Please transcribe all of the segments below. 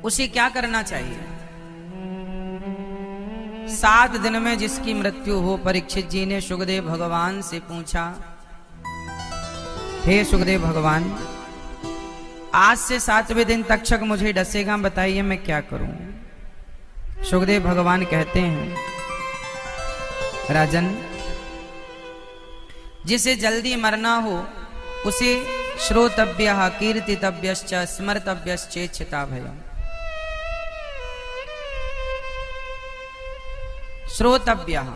उसे क्या करना चाहिए? 7 दिन में जिसकी मृत्यु हो, परीक्षित जी ने सुखदेव भगवान से पूछा, हे सुखदेव भगवान, आज से 7वें दिन तक्षक मुझे डसेगा, बताइए मैं क्या करूं? सुखदेव भगवान कहते हैं, राजन, जिसे जल्दी मरना हो उसे श्रोतव्यः कीर्तितव्यश्च स्मर्तव्यश्चेच्छिता भयम्। श्रोतव्यः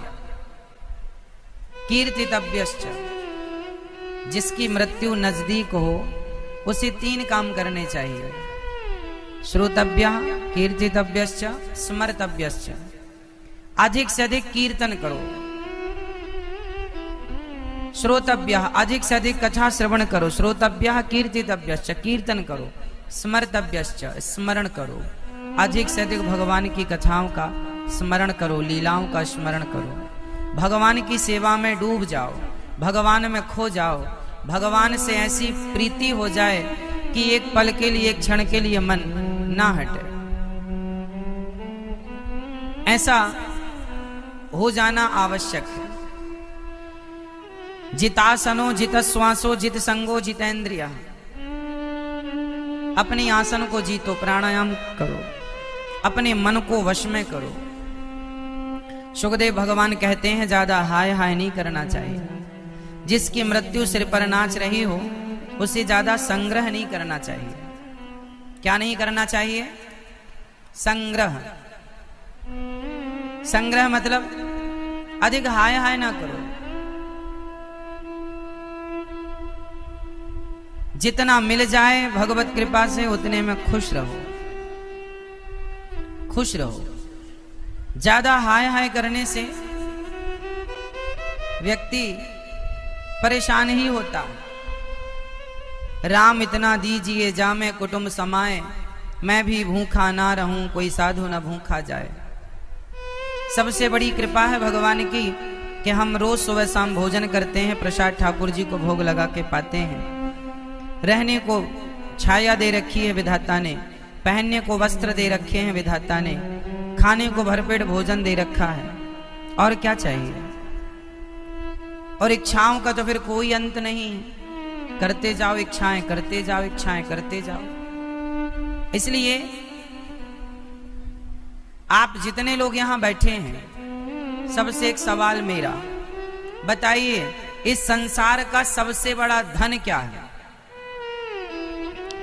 कीर्तितव्यश्च, जिसकी मृत्यु नजदीक हो उसे 3 काम करने चाहिए। श्रोतव्यः कीर्तितव्यश्च स्मर्तव्यश्च। अधिक से अधिक कीर्तन करो। श्रोतव्यः, अधिक से अधिक कथा श्रवण करो। श्रोतव्यः कीर्तितव्यश्च, कीर्तन करो। स्मर्तव्यश्च, स्मरण करो। अधिक से अधिक भगवान की कथाओं का स्मरण करो, लीलाओं का स्मरण करो। भगवान की सेवा में डूब जाओ, भगवान में खो जाओ। भगवान से ऐसी प्रीति हो जाए कि एक पल के लिए, एक क्षण के लिए मन ना हटे। ऐसा हो जाना आवश्यक है। जितासनो जितश्वासो जित संगो जितेंद्रिय। अपने आसन को जीतो, प्राणायाम करो, अपने मन को वश में करो। सुखदेव भगवान कहते हैं, ज्यादा हाय हाय नहीं करना चाहिए। जिसकी मृत्यु सिर पर नाच रही हो उसे ज्यादा संग्रह नहीं करना चाहिए। क्या नहीं करना चाहिए? संग्रह। संग्रह मतलब अधिक हाय हाय ना करो। जितना मिल जाए भगवत कृपा से उतने में खुश रहो, खुश रहो। ज्यादा हाय हाय करने से व्यक्ति परेशान ही होता। राम इतना दीजिए जामे कुटुंब समाए, मैं भी भूखा ना रहूं कोई साधु न भूखा जाए। सबसे बड़ी कृपा है भगवान की कि हम रोज सुबह शाम भोजन करते हैं, प्रसाद ठाकुर जी को भोग लगा के पाते हैं। रहने को छाया दे रखी है विधाता ने, पहनने को वस्त्र दे रखे हैं विधाता ने, खाने को भरपेट भोजन दे रखा है। और क्या चाहिए? और इच्छाओं का तो फिर कोई अंत नहीं है। करते जाओ इच्छाएं, करते जाओ इच्छाएं, करते जाओ। इसलिए आप जितने लोग यहां बैठे हैं, सबसे एक सवाल मेरा, बताइए इस संसार का सबसे बड़ा धन क्या है?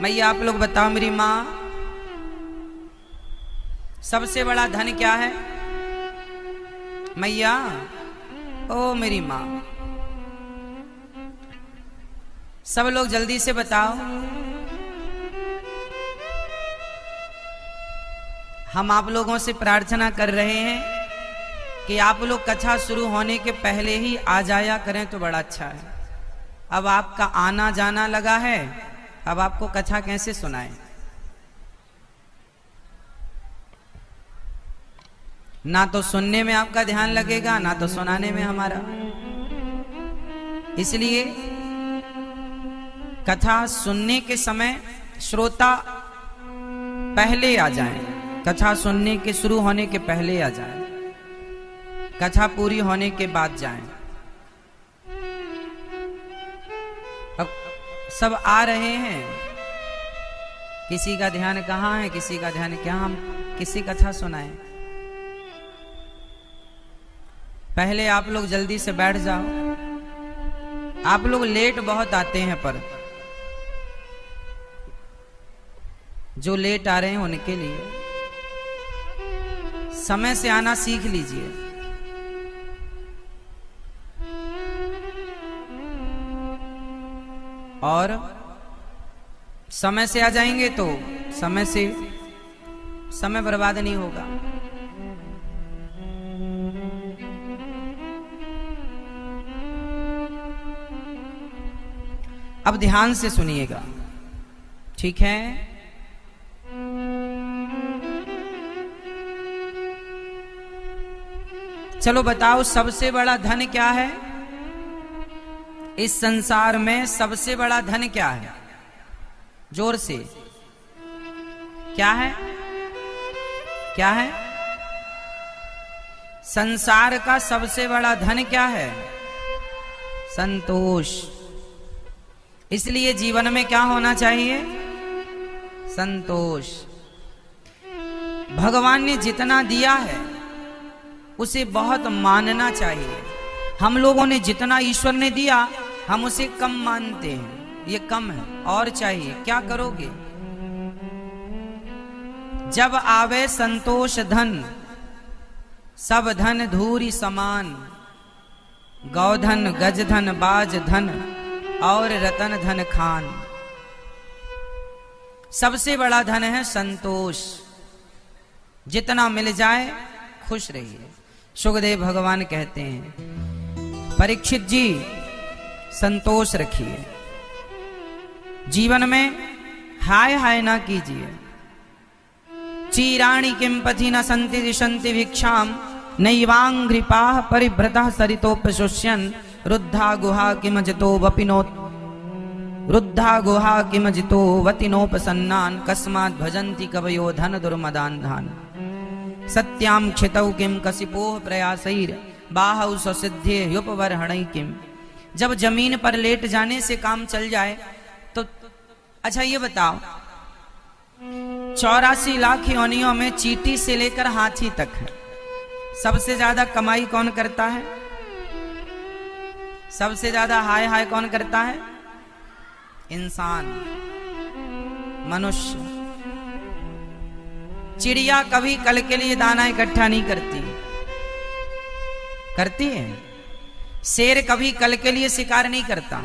मैया आप लोग बताओ, मेरी माँ, सबसे बड़ा धन क्या है? मैया, ओ मेरी माँ, सब लोग जल्दी से बताओ। हम आप लोगों से प्रार्थना कर रहे हैं कि आप लोग कथा शुरू होने के पहले ही आ जाया करें तो बड़ा अच्छा है। अब आपका आना जाना लगा है, अब आपको कथा कैसे सुनाएं? ना तो सुनने में आपका ध्यान लगेगा, ना तो सुनाने में हमारा। इसलिए कथा सुनने के समय श्रोता पहले आ जाएं, कथा सुनने के शुरू होने के पहले आ जाएं, कथा पूरी होने के बाद जाएं। अब सब आ रहे हैं, किसी का ध्यान कहाँ है, किसी का ध्यान क्या, हम किसी कथा सुनाएं? पहले आप लोग जल्दी से बैठ जाओ। आप लोग लेट बहुत आते हैं, पर जो लेट आ रहे हैं उनके लिए समय से आना सीख लीजिए। और समय से आ जाएंगे तो समय बर्बाद नहीं होगा। अब ध्यान से सुनिएगा, ठीक है? चलो बताओ, सबसे बड़ा धन क्या है इस संसार में? सबसे बड़ा धन क्या है? जोर से, क्या है? क्या है? संसार का सबसे बड़ा धन क्या है? संतोष। इसलिए जीवन में क्या होना चाहिए? संतोष। भगवान ने जितना दिया है उसे बहुत मानना चाहिए। हम लोगों ने जितना ईश्वर ने दिया हम उसे कम मानते हैं, ये कम है, और चाहिए। क्या करोगे? जब आवे संतोष धन, सब धन धूरी समान, गौधन गजधन बाज धन और रतन धन खान। सबसे बड़ा धन है संतोष। जितना मिल जाए खुश रहिए। सुखदेव भगवान कहते हैं, परीक्षित जी संतोष रखिए, जीवन में हाय हाय ना कीजिए। चीराणि किम पथि न संति दिशन्ति भिक्षाम, नैवांघ्रिपाः परिभ्रतः सरितोपशोष्यन्, रुद्धा गुहा किमजितो वपिनोत्, रुद्धा गुहा किमजितो वतिनोपसन्नान्, कस्मात् भजन्ति कवयो धन दुर्मदान्धान्। सत्यां क्षितौ किम कसिपोः प्रयासैर्, बाहौ स्वसिद्धेह्युपबर्हणै किम। जब जमीन पर लेट जाने से काम चल जाए तो अच्छा ये बताओ, 84 लाख योनियों में चींटी से लेकर हाथी तक है, सबसे ज्यादा कमाई कौन करता है? सबसे ज्यादा हाय हाय कौन करता है? इंसान, मनुष्य। चिड़िया कभी कल के लिए दाना इकट्ठा नहीं करती, करती है? शेर कभी कल के लिए शिकार नहीं करता।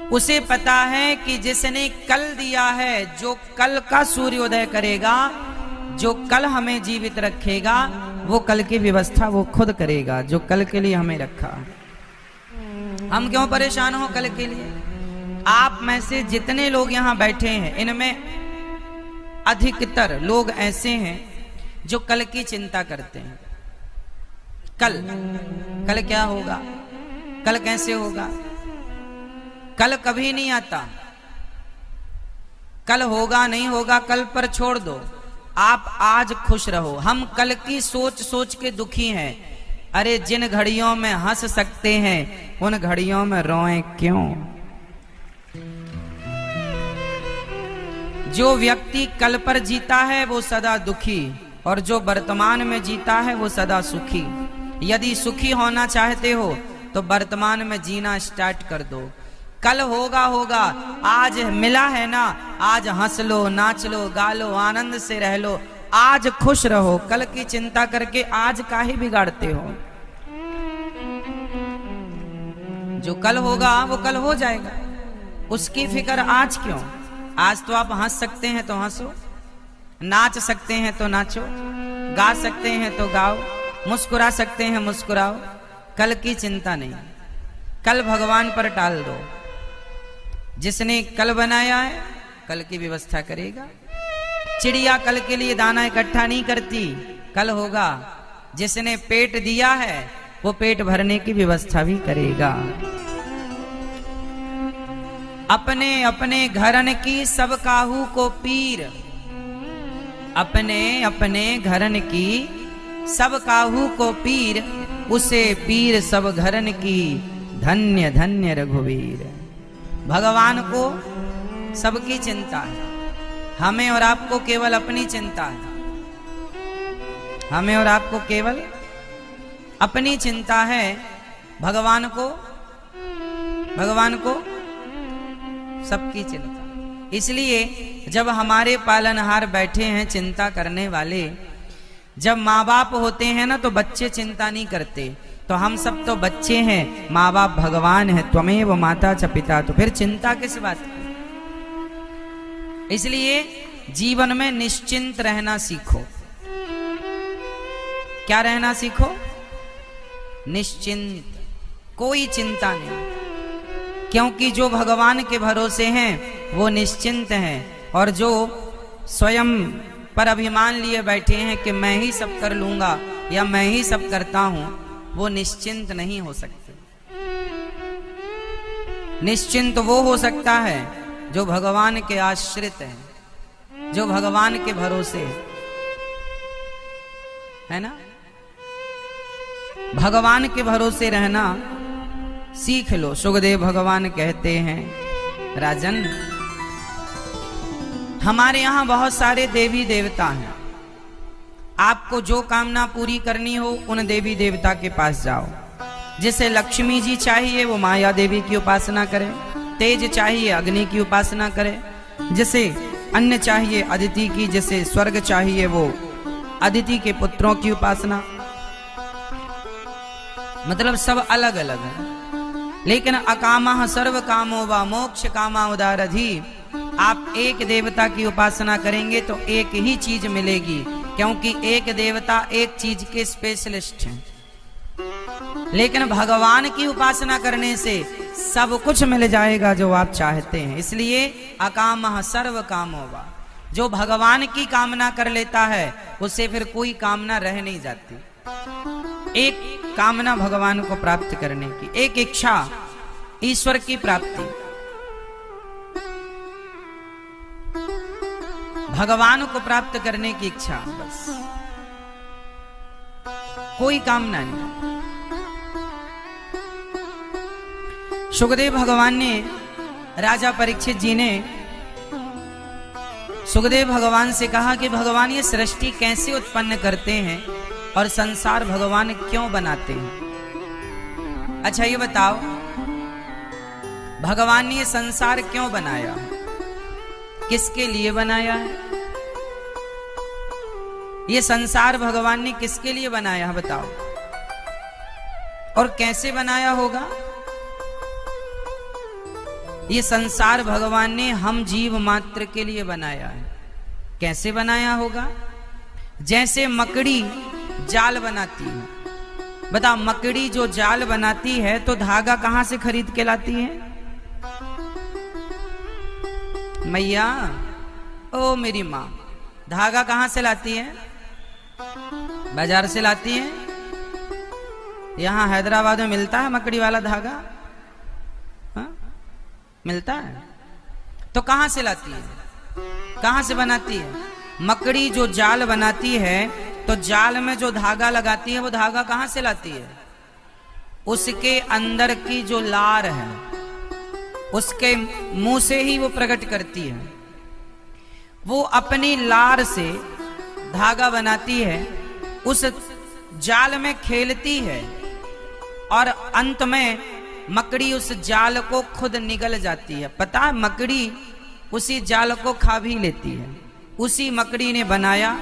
उसे पता है कि जिसने कल दिया है, जो कल का सूर्योदय करेगा, जो कल हमें जीवित रखेगा, वो कल की व्यवस्था वो खुद करेगा, जो कल के लिए हमें रखा। हम क्यों परेशान हो कल के लिए? आप में से जितने लोग यहां बैठे हैं, इनमें अधिकतर लोग ऐसे हैं जो कल की चिंता करते हैं। कल क्या होगा, कल कैसे होगा? कल कभी नहीं आता। कल होगा नहीं होगा कल पर छोड़ दो, आप आज खुश रहो। हम कल की सोच सोच के दुखी हैं। अरे जिन घड़ियों में हंस सकते हैं उन घड़ियों में रोएं क्यों? जो व्यक्ति कल पर जीता है वो सदा दुखी, और जो वर्तमान में जीता है वो सदा सुखी। यदि सुखी होना चाहते हो तो वर्तमान में जीना स्टार्ट कर दो। कल होगा होगा, आज मिला है ना, आज हंस लो, नाच लो, गा लो, आनंद से रह लो, आज खुश रहो। कल की चिंता करके आज काहे बिगाड़ते हो? जो कल होगा वो कल हो जाएगा, उसकी फिक्र आज क्यों? आज तो आप हंस सकते हैं तो हंसो, नाच सकते हैं तो नाचो, गा सकते हैं तो गाओ, मुस्कुरा सकते हैं मुस्कुराओ। कल की चिंता नहीं, कल भगवान पर टाल दो। जिसने कल बनाया है कल की व्यवस्था करेगा। चिड़िया कल के लिए दाना इकट्ठा नहीं करती, कल होगा। जिसने पेट दिया है वो पेट भरने की व्यवस्था भी करेगा। अपने अपने घरन की सब काहू को पीर, अपने अपने घरन की सब काहू को पीर, उसे पीर सब घरन की, धन्य धन्य रघुवीर। भगवान को सबकी चिंता है, हमें और आपको केवल अपनी चिंता है। हमें और आपको केवल अपनी चिंता है। भगवान को सबकी चिंता। इसलिए जब हमारे पालनहार बैठे हैं चिंता करने वाले, जब माँ बाप होते हैं ना तो बच्चे चिंता नहीं करते। तो हम सब तो बच्चे हैं, माँ बाप भगवान है, त्वमेव माता च पिता, तो फिर चिंता किस बात की? इसलिए जीवन में निश्चिंत रहना सीखो। क्या रहना सीखो? निश्चिंत, कोई चिंता नहीं। क्योंकि जो भगवान के भरोसे हैं वो निश्चिंत हैं, और जो स्वयं पर अभिमान लिए बैठे हैं कि मैं ही सब कर लूंगा या मैं ही सब करता हूं, वो निश्चिंत नहीं हो सकते। निश्चिंत वो हो सकता है जो भगवान के आश्रित है। जो भगवान के भरोसे है ना, भगवान के भरोसे रहना सीख लो। सुखदेव भगवान कहते हैं, राजन हमारे यहां बहुत सारे देवी देवता हैं, आपको जो कामना पूरी करनी हो उन देवी देवता के पास जाओ। जिसे लक्ष्मी जी चाहिए वो माया देवी की उपासना करे, तेज चाहिए अग्नि की उपासना करे, जिसे अन्न चाहिए अदिति की, जिसे स्वर्ग चाहिए वो अदिति के पुत्रों की उपासना। मतलब सब अलग अलग है, लेकिन अकामः सर्व कामो वा मोक्ष कामा उदारधि। आप एक देवता की उपासना करेंगे तो एक ही चीज मिलेगी, क्योंकि एक देवता एक चीज के स्पेशलिस्ट हैं। लेकिन भगवान की उपासना करने से सब कुछ मिल जाएगा जो आप चाहते हैं। इसलिए अकामः सर्व कामो वा, जो भगवान की कामना कर लेता है उससे फिर कोई कामना रह नहीं जाती। एक कामना भगवान को प्राप्त करने की, एक इच्छा ईश्वर की प्राप्ति, भगवान को प्राप्त करने की इच्छा, बस कोई कामना नहीं। सुखदेव भगवान ने, राजा परीक्षित जी ने सुखदेव भगवान से कहा कि भगवान ये सृष्टि कैसे उत्पन्न करते हैं और संसार भगवान क्यों बनाते हैं। अच्छा ये बताओ, भगवान ने ये संसार क्यों बनाया, किसके लिए बनाया है? ये संसार भगवान ने किसके लिए बनाया बताओ, और कैसे बनाया होगा? ये संसार भगवान ने हम जीव मात्र के लिए बनाया है। कैसे बनाया होगा? जैसे मकड़ी जाल बनाती है। बताओ, मकड़ी जो जाल बनाती है तो धागा कहां से खरीद के लाती है? मैया, ओ मेरी माँ, धागा कहां से लाती है? बाजार से लाती है। यहां हैदराबाद में मिलता है मकड़ी वाला धागा? मिलता है? तो कहां से लाती है, कहां से बनाती है? मकड़ी जो जाल बनाती है तो जाल में जो धागा लगाती है वो धागा कहां से लाती है? उसके अंदर की जो लार है उसके मुंह से ही वो प्रकट करती है। वो अपनी लार से धागा बनाती है, उस जाल में खेलती है और अंत में मकड़ी उस जाल को खुद निगल जाती है। पता है, मकड़ी उसी जाल को खा भी लेती है। उसी मकड़ी ने बनाया,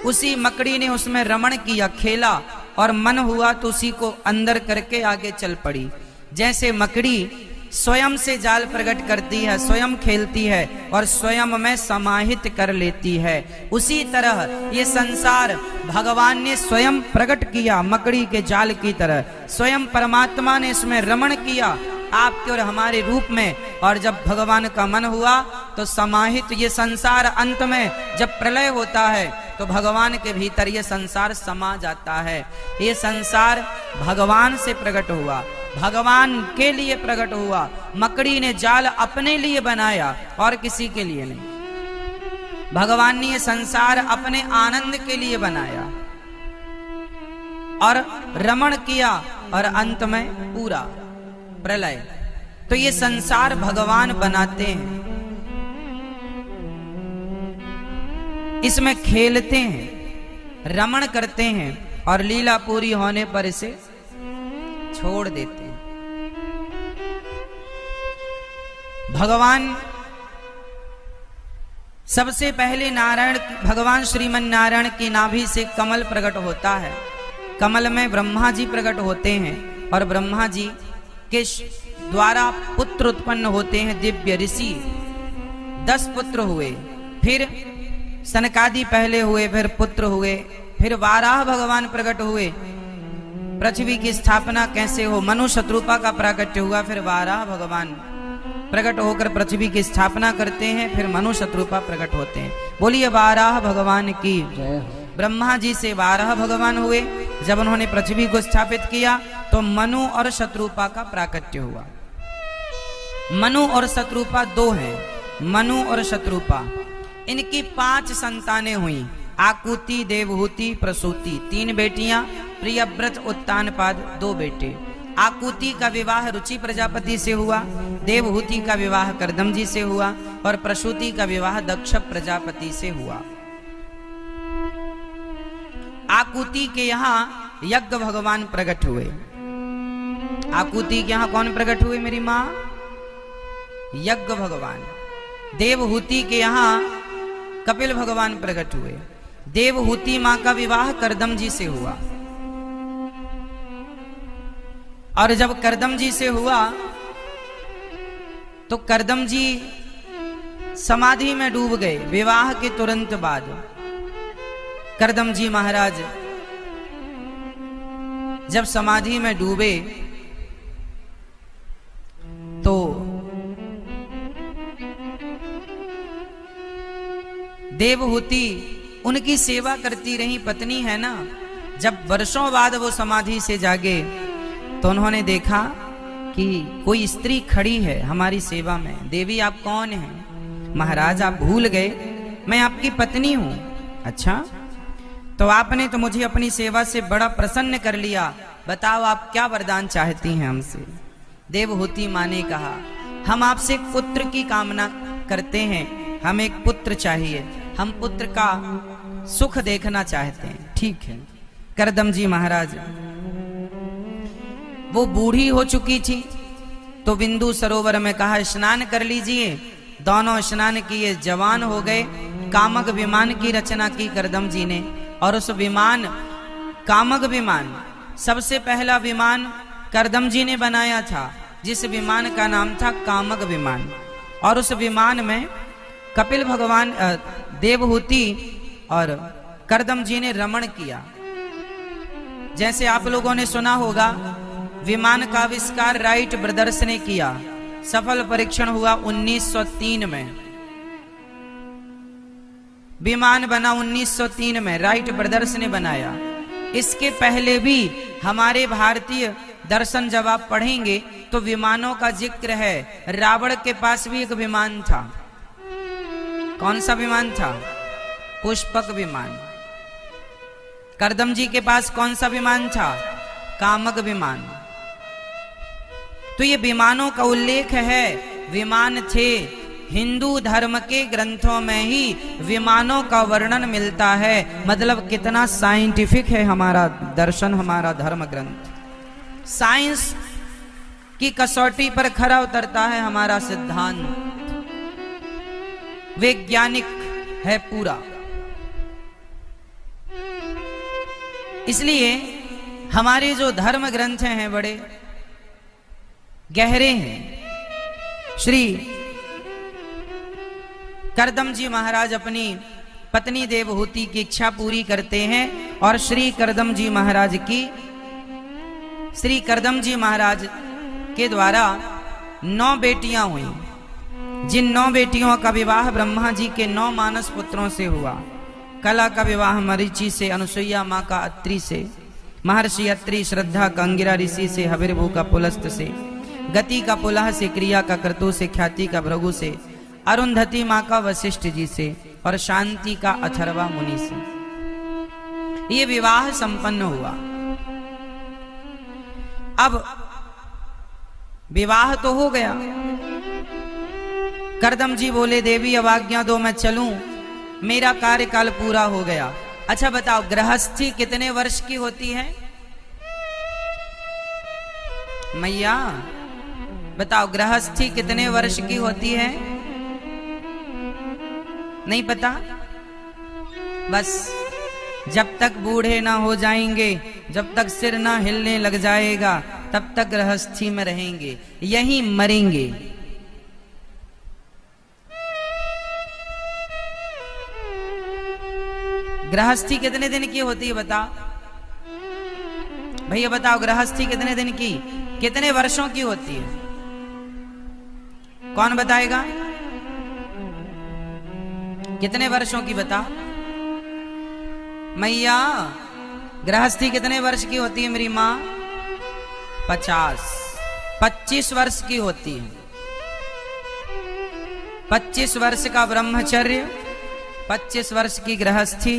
उसी मकड़ी ने उसमें रमण किया, खेला, और मन हुआ तो उसी को अंदर करके आगे चल पड़ी। जैसे मकड़ी स्वयं से जाल प्रकट करती है, स्वयं खेलती है और स्वयं में समाहित कर लेती है, उसी तरह ये संसार भगवान ने स्वयं प्रकट किया मकड़ी के जाल की तरह। स्वयं परमात्मा ने इसमें रमण किया आपके और हमारे रूप में, और जब भगवान का मन हुआ तो समाहित ये संसार, अंत में जब प्रलय होता है तो भगवान के भीतर ये संसार समा जाता है। ये संसार भगवान से प्रकट हुआ, भगवान के लिए प्रकट हुआ। मकड़ी ने जाल अपने लिए बनाया और किसी के लिए नहीं। भगवान ने ये संसार अपने आनंद के लिए बनाया और रमण किया, और अंत में पूरा प्रलय। तो ये संसार भगवान बनाते हैं, इसमें खेलते हैं, रमण करते हैं, और लीला पूरी होने पर इसे छोड़ देते हैं। भगवान सबसे पहले नारायण, भगवान श्रीमन नारायण की नाभि से कमल प्रकट होता है। कमल में ब्रह्मा जी प्रकट होते हैं और ब्रह्मा जी के द्वारा पुत्र उत्पन्न होते हैं, दिव्य ऋषि। 10 पुत्र हुए, फिर सनकादि पहले हुए, फिर पुत्र हुए, फिर वाराह भगवान प्रकट हुए। पृथ्वी की स्थापना कैसे हो, मनु शत्रुपा का प्राकट्य हुआ, फिर वाराह भगवान प्रकट होकर पृथ्वी की स्थापना करते हैं, फिर मनु शत्रुपा प्रकट होते हैं। बोलिए वाराह भगवान की जय। ब्रह्मा जी से वाराह भगवान हुए, जब उन्होंने पृथ्वी को स्थापित किया तो मनु और शत्रुपा का प्राकट्य हुआ। मनु और शत्रुपा 2 हैं, मनु और शत्रुपा। इनकी 5 संतानें हुई, आकुति, देवहूति, प्रसूति, 3 बेटियां, प्रियव्रत, उत्तानपाद 2 बेटे। आकुति का विवाह रुचि प्रजापति से हुआ, देवहूति का विवाह कर्दमजी से हुआ और प्रसूति का विवाह दक्ष प्रजापति से हुआ। आकुति के यहाँ यज्ञ भगवान प्रकट हुए। आकुति के यहाँ कौन प्रकट हुए मेरी माँ? यज्ञ भगवान। देवहूति के यहाँ कपिल भगवान प्रकट हुए। देवहूति माँ का विवाह कर्दम जी से हुआ और जब कर्दम जी से हुआ तो कर्दम जी समाधि में डूब गए। विवाह के तुरंत बाद कर्दम जी महाराज जब समाधि में डूबे तो देवहूति उनकी सेवा करती रही, पत्नी है ना। जब वर्षों बाद वो समाधि से जागे तो उन्होंने देखा कि कोई स्त्री खड़ी है हमारी सेवा में। देवी आप कौन हैं? महाराज आप भूल गए, मैं आपकी पत्नी हूं। अच्छा, तो आपने तो मुझे अपनी सेवा से बड़ा प्रसन्न कर लिया, बताओ आप क्या वरदान चाहती हैं हमसे? देवहूति माँ ने कहा, हम आपसे एक पुत्र की कामना करते हैं, हमें एक पुत्र चाहिए, हम पुत्र का सुख देखना चाहते हैं। ठीक है। कर्दम जी महाराज वो बूढ़ी हो चुकी थी तो बिंदु सरोवर में कहा स्नान कर लीजिए। दोनों स्नान किए, जवान हो गए। कामक विमान की रचना की कर्दम जी ने और उस विमान, कामक विमान, सबसे पहला विमान कर्दम जी ने बनाया था, जिस विमान का नाम था कामक विमान। और उस विमान में कपिल भगवान, देवहूति और कर्दम जी ने रमण किया। जैसे आप लोगों ने सुना होगा विमान का आविष्कार राइट ब्रदर्स ने किया, सफल परीक्षण हुआ 1903 में। विमान बना 1903 में, राइट ब्रदर्स ने बनाया। इसके पहले भी हमारे भारतीय दर्शन जब आप पढ़ेंगे तो विमानों का जिक्र है। रावण के पास भी एक विमान था। कौन सा विमान था? पुष्पक विमान। कर्दम जी के पास कौन सा विमान था? कामक विमान। तो ये विमानों का उल्लेख है, विमान थे। हिंदू धर्म के ग्रंथों में ही विमानों का वर्णन मिलता है। मतलब कितना साइंटिफिक है हमारा दर्शन, हमारा धर्म ग्रंथ। साइंस की कसौटी पर खरा उतरता है हमारा सिद्धांत, वैज्ञानिक है पूरा। इसलिए हमारे जो धर्म ग्रंथ हैं बड़े गहरे हैं। श्री कर्दम जी महाराज अपनी पत्नी देवहूति की इच्छा पूरी करते हैं और श्री कर्दम जी महाराज के द्वारा 9 बेटियां हुई। जिन 9 बेटियों का विवाह ब्रह्मा जी के 9 मानस पुत्रों से हुआ। कला का विवाह मरीचि से, अनुसुईया माँ का अत्रि से, महर्षि अत्रि श्रद्धा का अंगिरा ऋषि से, हविर्भू का पुलस्त से, गति का पुलह से, क्रिया का क्रतु से, ख्याति का भृगु से, अरुंधति माँ का वशिष्ठ जी से और शांति का अथर्वा मुनि से ये विवाह संपन्न हुआ। अब विवाह तो हो गया। कर्दम जी बोले देवी अब आज्ञा दो, मैं चलूं, मेरा कार्यकाल पूरा हो गया। अच्छा बताओ गृहस्थी कितने वर्ष की होती है? मैया बताओ गृहस्थी कितने वर्ष की होती है? नहीं पता? बस जब तक बूढ़े ना हो जाएंगे, जब तक सिर ना हिलने लग जाएगा, तब तक गृहस्थी में रहेंगे, यहीं मरेंगे। गृहस्थी कितने दिन की होती है बताओ भैया, बताओ गृहस्थी कितने दिन की, कितने वर्षों की होती है? कौन बताएगा? कितने वर्षों की बता मैया। गृहस्थी कितने वर्ष की होती है मेरी माँ? 25 वर्ष की होती है। 25 वर्ष का ब्रह्मचर्य, 25 वर्ष की गृहस्थी,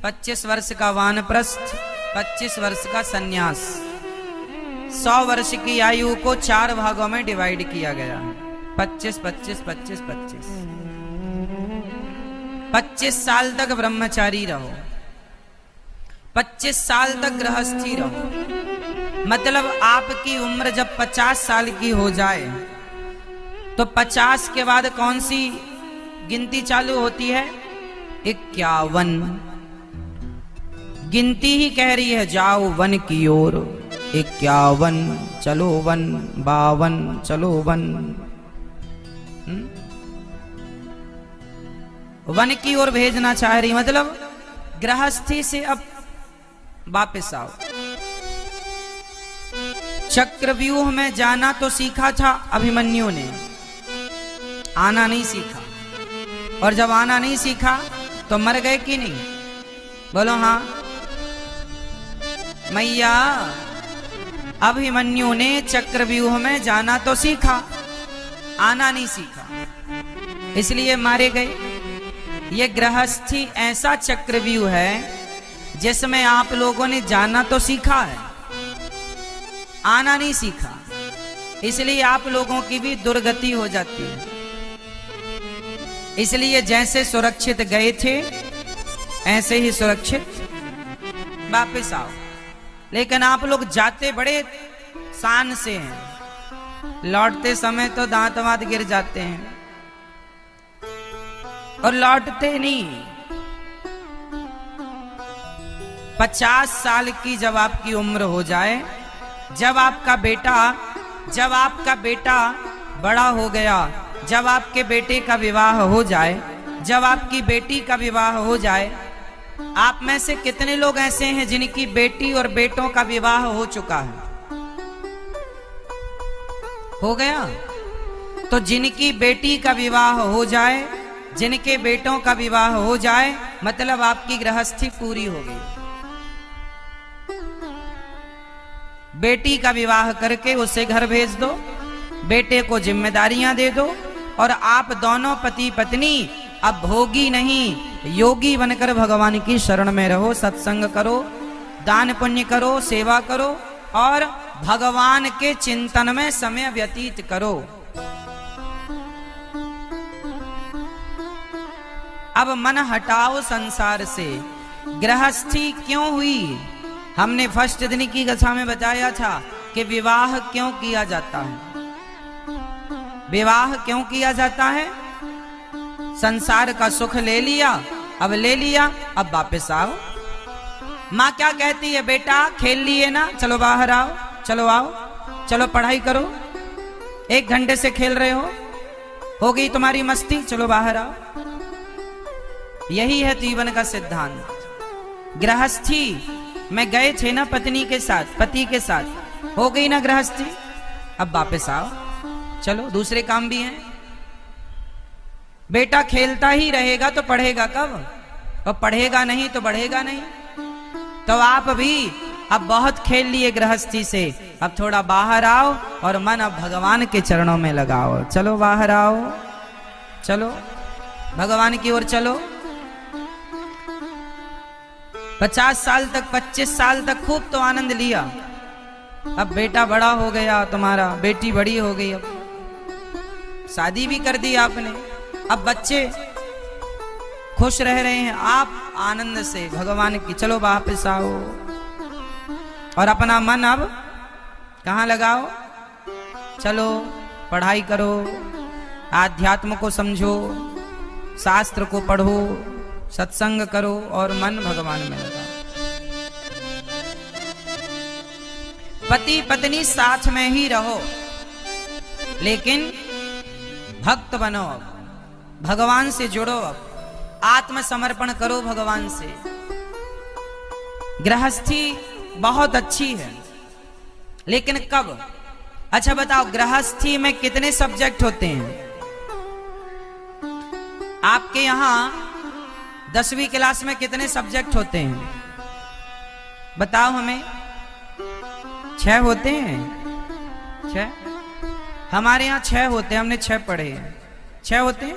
25 वर्ष का वानप्रस्थ, 25 वर्ष का सन्यास। 100 वर्ष की आयु को 4 भागों में डिवाइड किया गया है। 25 25 25 25 25 साल तक ब्रह्मचारी रहो, 25 साल तक गृहस्थी रहो। मतलब आपकी उम्र जब 50 साल की हो जाए तो 50 के बाद कौन सी गिनती चालू होती है? 51। गिनती ही कह रही है जाओ वन की ओर। 51 चलो वन, 52 चलो वन। वन की ओर भेजना चाह रही, मतलब गृहस्थी से अब वापस आओ। चक्रव्यूह में जाना तो सीखा था अभिमन्यु ने, आना नहीं सीखा। और जब आना नहीं सीखा तो मर गए कि नहीं? बोलो हाँ। मैया, अभिमन्यु ने चक्रव्यूह में जाना तो सीखा, आना नहीं सीखा, इसलिए मारे गए। ये गृहस्थी ऐसा चक्रव्यूह है जिसमें आप लोगों ने जाना तो सीखा है, आना नहीं सीखा, इसलिए आप लोगों की भी दुर्गति हो जाती है। इसलिए जैसे सुरक्षित गए थे ऐसे ही सुरक्षित वापस आओ। लेकिन आप लोग जाते बड़े शान से हैं, लौटते समय तो दांत वांत गिर जाते हैं और लौटते नहीं। 50 साल की जब आपकी उम्र हो जाए, जब आपका बेटा बड़ा हो गया, जब आपके बेटे का विवाह हो जाए, जब आपकी बेटी का विवाह हो जाए, आप में से कितने लोग ऐसे हैं जिनकी बेटी और बेटों का विवाह हो चुका है? हो गया? तो जिनकी बेटी का विवाह हो जाए, जिनके बेटों का विवाह हो जाए, मतलब आपकी गृहस्थी पूरी हो गई। बेटी का विवाह करके उसे घर भेज दो, बेटे को जिम्मेदारियां दे दो, और आप दोनों पति पत्नी अब भोगी नहीं योगी बनकर भगवान की शरण में रहो। सत्संग करो, दान पुण्य करो, सेवा करो और भगवान के चिंतन में समय व्यतीत करो। अब मन हटाओ संसार से। गृहस्थी क्यों हुई? हमने फर्स्ट दिन की कथा में बताया था कि विवाह क्यों किया जाता है। विवाह क्यों किया जाता है? संसार का सुख ले लिया, अब ले लिया, अब वापस आओ। माँ क्या कहती है? बेटा खेल लिए ना, चलो बाहर आओ, चलो आओ, चलो पढ़ाई करो, 1 घंटे से खेल रहे हो गई तुम्हारी मस्ती, चलो बाहर आओ। यही है जीवन का सिद्धांत। गृहस्थी में गए थे ना पत्नी के साथ, पति के साथ, हो गई ना गृहस्थी, अब वापस आओ, चलो दूसरे काम भी हैं। बेटा खेलता ही रहेगा तो पढ़ेगा कब? और पढ़ेगा नहीं तो बढ़ेगा नहीं। तो आप भी अब बहुत खेल लिए गृहस्थी से, अब थोड़ा बाहर आओ और मन अब भगवान के चरणों में लगाओ। चलो बाहर आओ, चलो भगवान की ओर चलो। 50 साल तक, 25 साल तक खूब तो आनंद लिया, अब बेटा बड़ा हो गया तुम्हारा, बेटी बड़ी हो गई, अब शादी भी कर दी आपने, अब बच्चे खुश रह रहे हैं, आप आनंद से भगवान की चलो वापस आओ और अपना मन अब कहाँ लगाओ? चलो पढ़ाई करो, आध्यात्म को समझो, शास्त्र को पढ़ो, सत्संग करो और मन भगवान में लगाओ। पति पत्नी साथ में ही रहो, लेकिन भक्त बनो, भगवान से जुड़ो, आत्मसमर्पण करो भगवान से। गृहस्थी बहुत अच्छी है, लेकिन कब? अच्छा बताओ, गृहस्थी में कितने सब्जेक्ट होते हैं? आपके यहां 10वीं क्लास में कितने सब्जेक्ट होते हैं? बताओ हमें। 6 होते हैं? 6? हमारे यहाँ 6 होते हैं, हमने 6 पढ़े हैं। 6 होते हैं,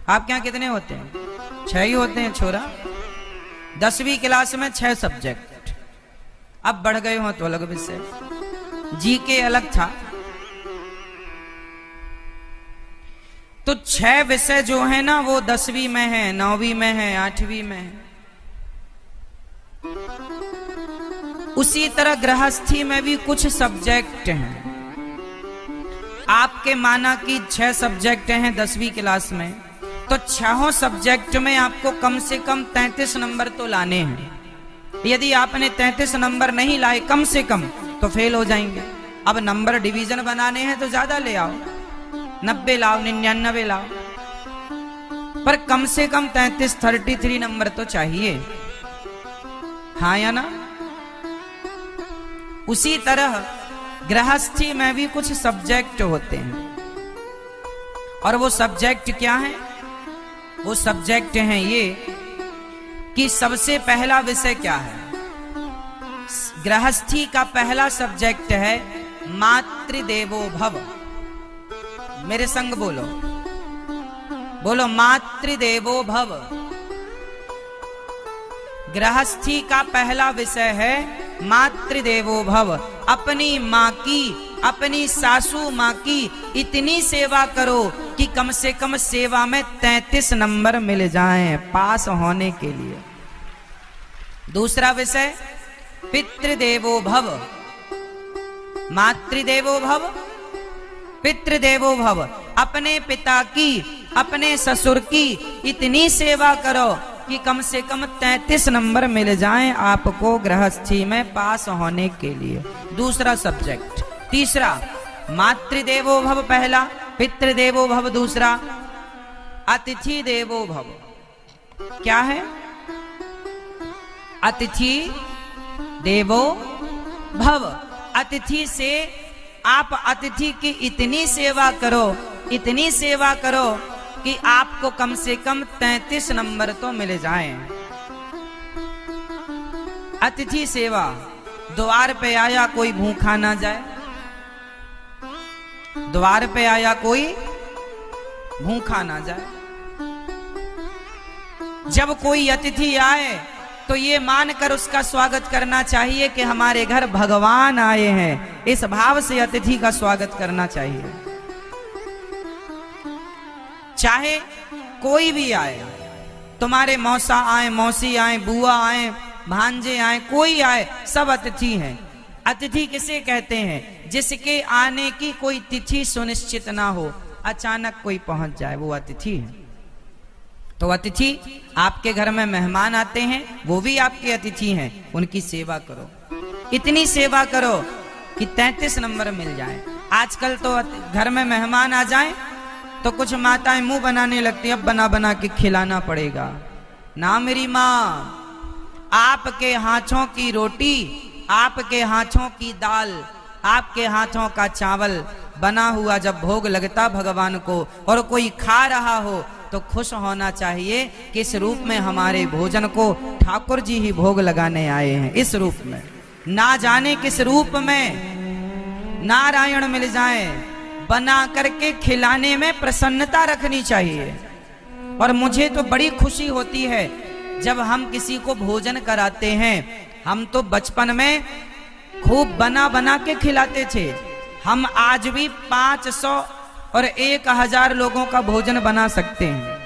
आपके यहाँ कितने होते हैं? 6 ही होते हैं छोरा। 10वीं क्लास में 6 सब्जेक्ट, अब बढ़ गए हो तो अलग विषय। जीके अलग था। तो 6 विषय जो है ना वो 10वीं में है, 9वीं में है, 8वीं में है। उसी तरह गृहस्थी में भी कुछ सब्जेक्ट हैं। आपके माना कि 6 सब्जेक्ट हैं 10वीं क्लास में, तो 6 सब्जेक्ट में आपको कम से कम 33 नंबर तो लाने हैं। यदि आपने 33 नंबर नहीं लाए कम से कम तो फेल हो जाएंगे। अब नंबर डिवीजन बनाने हैं तो ज्यादा ले आओ, 90 लाओ, 99 लाओ, पर कम से कम 33 नंबर तो चाहिए। हाँ या ना? उसी तरह गृहस्थी में भी कुछ सब्जेक्ट होते हैं, और वो सब्जेक्ट क्या है? वो सब्जेक्ट हैं ये कि सबसे पहला विषय क्या है? गृहस्थी का पहला सब्जेक्ट है मातृदेवो भव। मेरे संग बोलो, बोलो मातृदेवो भव। गृहस्थी का पहला विषय है मातृदेवो भव। अपनी माँ की, अपनी सासू माँ की इतनी सेवा करो कि कम से कम सेवा में 33 नंबर मिल जाएं पास होने के लिए। दूसरा विषय पितृदेवो भव। मातृदेवो भव, पितृदेवो भव। अपने पिता की, अपने ससुर की इतनी सेवा करो कि कम से कम 33 नंबर मिल जाएं आपको गृहस्थी में पास होने के लिए। दूसरा सब्जेक्ट। तीसरा मातृदेवो भव पहला, पितृदेवो भव दूसरा, अतिथि देवो भव। क्या है? अतिथि देवो भव। अतिथि से आप अतिथि की इतनी सेवा करो, इतनी सेवा करो कि आपको कम से कम 33 नंबर तो मिल जाएं। अतिथि सेवा। द्वार पे आया कोई भूखा ना जाए, द्वार पे आया कोई भूखा ना जाए। जब कोई अतिथि आए तो ये मानकर उसका स्वागत करना चाहिए कि हमारे घर भगवान आए हैं। इस भाव से अतिथि का स्वागत करना चाहिए। चाहे कोई भी आए, तुम्हारे मौसा आए, मौसी आए, बुआ आए, भांजे आए, कोई आए, सब अतिथि हैं। अतिथि किसे कहते हैं? जिसके आने की कोई तिथि सुनिश्चित ना हो, अचानक कोई पहुंच जाए, वो अतिथि है। तो अतिथि, आपके घर में मेहमान आते हैं, वो भी आपके अतिथि हैं, उनकी सेवा करो। इतनी सेवा करो कि 33 नंबर मिल जाए। आजकल तो घर में मेहमान आ जाए तो कुछ माताएं मुंह बनाने लगती, अब बना बना के खिलाना पड़ेगा। ना मेरी माँ, आपके हाथों की रोटी, आपके हाथों की दाल, आपके हाथों का चावल बना हुआ जब भोग लगता भगवान को और कोई खा रहा हो तो खुश होना चाहिए कि इस रूप में हमारे भोजन को ठाकुर जी ही भोग लगाने आए हैं। इस रूप में, ना जाने किस रूप में नारायण मिल जाए, बना करके खिलाने में प्रसन्नता रखनी चाहिए। और मुझे तो बड़ी खुशी होती है जब हम किसी को भोजन कराते हैं। हम तो बचपन में खूब बना बना के खिलाते थे। हम आज भी 500 और 1000 लोगों का भोजन बना सकते हैं।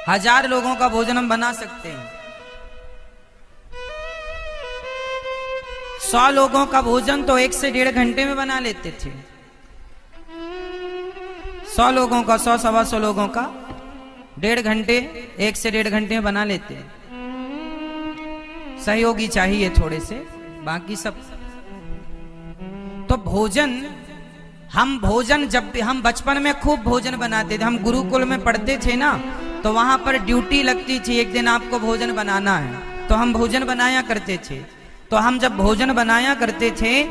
1000 लोगों का भोजन हम बना सकते हैं। 100 लोगों का भोजन तो 1 से 1.5 घंटे में बना लेते थे। 100 लोगों का, 100 सवा 100 लोगों का 1.5 घंटे, 1 से 1.5 घंटे में बना लेते हैं। सहयोगी चाहिए थोड़े से, बाकी सब। तो भोजन, हम भोजन जब भी, हम बचपन में खूब भोजन बनाते थे। हम गुरुकुल में पढ़ते थे ना, तो वहां पर ड्यूटी लगती थी, एक दिन आपको भोजन बनाना है, तो हम भोजन बनाया करते थे। तो हम जब भोजन बनाया करते थे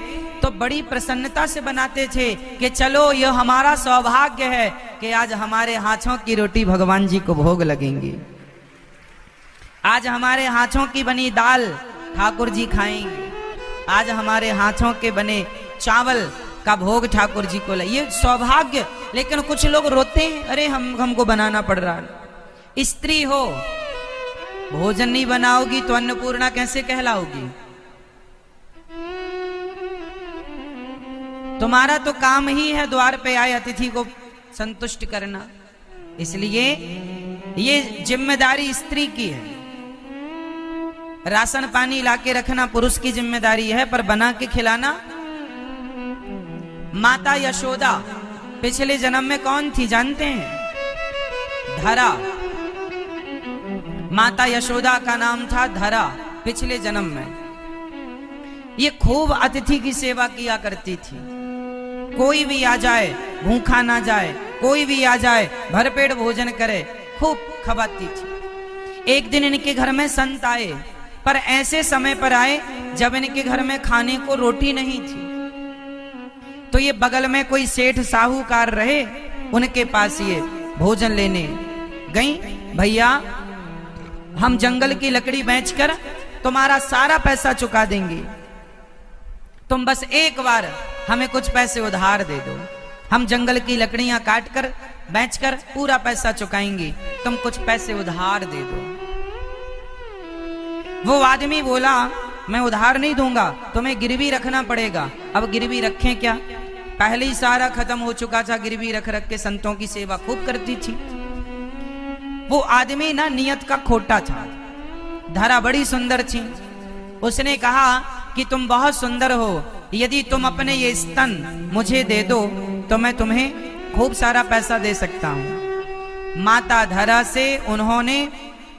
तो बड़ी प्रसन्नता से बनाते थे कि चलो यह हमारा सौभाग्य है कि आज हमारे हाथों की रोटी भगवान जी को भोग लगेंगी, आज हमारे हाथों की बनी दाल ठाकुर जी खाएंगे, आज हमारे हाथों के बने चावल का भोग ठाकुर जी को। ये सौभाग्य। लेकिन कुछ लोग रोते हैं, अरे हमको बनाना पड़ रहा है। स्त्री हो, भोजन नहीं बनाओगी तो अन्नपूर्णा कैसे कहलाओगी? तुम्हारा तो काम ही है द्वार पे आए अतिथि को संतुष्ट करना, इसलिए ये जिम्मेदारी स्त्री की है। राशन पानी लाके रखना पुरुष की जिम्मेदारी है, पर बना के खिलाना। माता यशोदा पिछले जन्म में कौन थी जानते हैं? धरा। माता यशोदा का नाम था धरा पिछले जन्म में। ये खूब अतिथि की सेवा किया करती थी। कोई भी आ जाए भूखा ना जाए, कोई भी आ जाए भरपेट भोजन करे, खूब खवाती थी। एक दिन इनके घर में संत आए, पर ऐसे समय पर आए जब इनके घर में खाने को रोटी नहीं थी। तो ये बगल में कोई सेठ साहूकार रहे, उनके पास ये भोजन लेने गई। भैया, हम जंगल की लकड़ी बेचकर तुम्हारा सारा पैसा चुका देंगे, तुम बस एक बार हमें कुछ पैसे उधार दे दो। हम जंगल की लकड़ियां काटकर बेचकर पूरा पैसा चुकाएंगे, तुम कुछ पैसे उधार दे दो। वो आदमी बोला, मैं उधार नहीं दूंगा, तुम्हें गिरवी रखना पड़ेगा। अब गिरवी रखें क्या? पहले ही सारा खत्म हो चुका था, गिरवी रख रख के संतों की सेवा खूब करती थी। वो आदमी ना नियत का खोटा था। धरा बड़ी सुंदर थी, उसने कहा कि तुम बहुत सुंदर हो, यदि तुम अपने ये स्तन मुझे दे दो तो मैं तुम्हें खूब सारा पैसा दे सकता हूं। माता धरा से उन्होंने,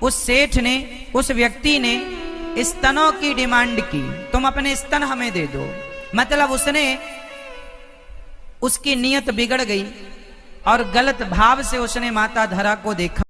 उस सेठ ने, उस व्यक्ति ने स्तनों की डिमांड की, तुम अपने स्तन हमें दे दो। मतलब उसने, उसकी नीयत बिगड़ गई और गलत भाव से उसने माता धरा को देखा।